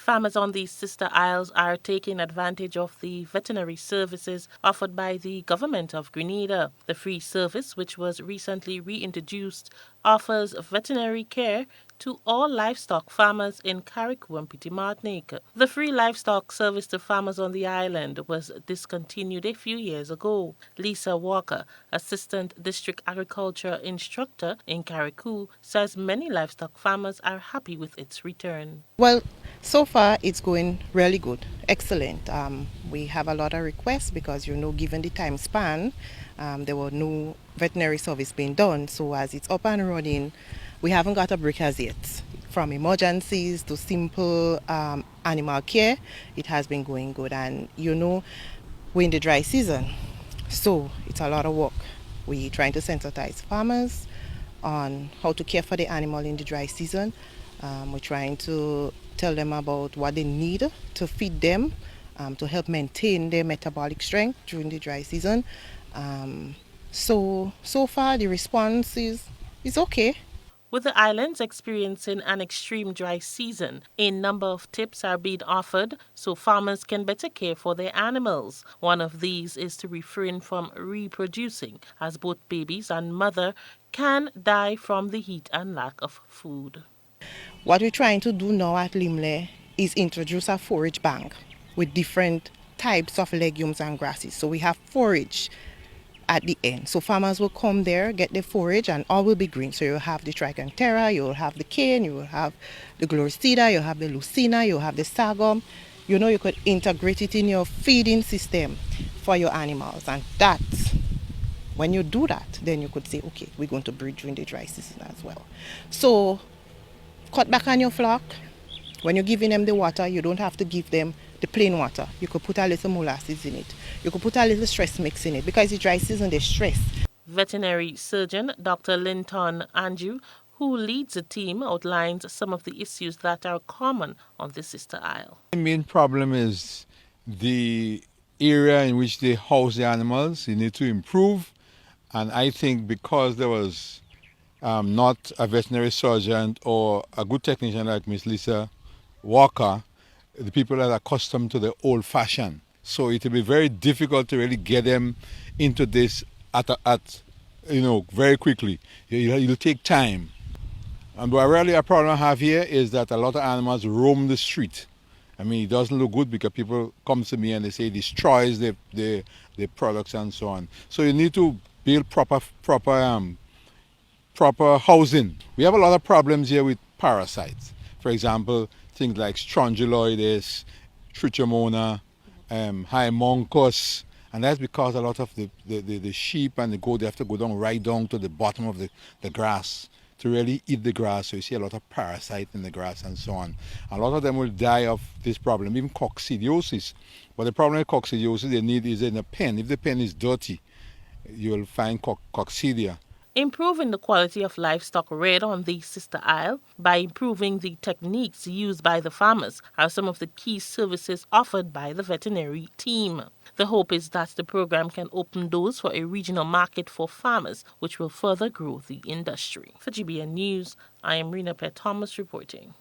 Farmers on the Sister Isles are taking advantage of the veterinary services offered by the government of Grenada. The free service, which was recently reintroduced, offers veterinary care to all livestock farmers in Carriacou and Petite Martinique. The free livestock service to farmers on the island was discontinued a few years ago. Lisa Walker, Assistant District Agriculture Instructor in Carriacou, says many livestock farmers are happy with its return. Well, so far it's going really good, excellent. We have a lot of requests because, given the time span, there were no veterinary service being done. So as it's up and running, we haven't got a break as yet. From emergencies to simple animal care, it has been going good. And we're in the dry season, so it's a lot of work. We're trying to sensitize farmers on how to care for the animal in the dry season. We're trying to tell them about what they need to feed them to help maintain their metabolic strength during the dry season. So far the response is okay. With the islands experiencing an extreme dry season, a number of tips are being offered so farmers can better care for their animals. One of these is to refrain from reproducing, as both babies and mother can die from the heat and lack of food. What we're trying to do now at Limle is introduce a forage bank with different types of legumes and grasses. So we have forage at the end. So farmers will come there, get the forage, and all will be green. So you'll have the Trichantera, you'll have the cane, you will have the Gloricida, you'll have the Lucina, you'll have the Sorghum. You could integrate it in your feeding system for your animals. And when you do that, then you could say, okay, we're going to breed during the dry season as well. So cut back on your flock. When you're giving them the water, you don't have to give them the plain water. You could put a little molasses in it. You could put a little stress mix in it because it's dry season, there's stress. Veterinary surgeon Dr. Linton Andrew, who leads the team, outlines some of the issues that are common on the Sister Isle. The main problem is the area in which they house the animals. You need to improve. And I think because there was not a veterinary surgeon or a good technician like Miss Lisa Walker, the people are accustomed to the old fashion. So it will be very difficult to really get them into this very quickly. It'll take time. And what really a problem I have here is that a lot of animals roam the street. I mean, it doesn't look good because people come to me and they say it destroys the products and so on. So you need to build proper housing. We have a lot of problems here with parasites. For example, things like strongyloides, trichomona, Haemonchus, and that's because a lot of the sheep and the goat, they have to go right down to the bottom of the grass to really eat the grass. So you see a lot of parasite in the grass and so on. A lot of them will die of this problem, even coccidiosis. But the problem with coccidiosis they need is in a pen. If the pen is dirty, you will find coccidia. Improving the quality of livestock reared on the Sister Isle by improving the techniques used by the farmers are some of the key services offered by the veterinary team. The hope is that the program can open doors for a regional market for farmers, which will further grow the industry. For GBN News, I am Rena Pett Thomas reporting.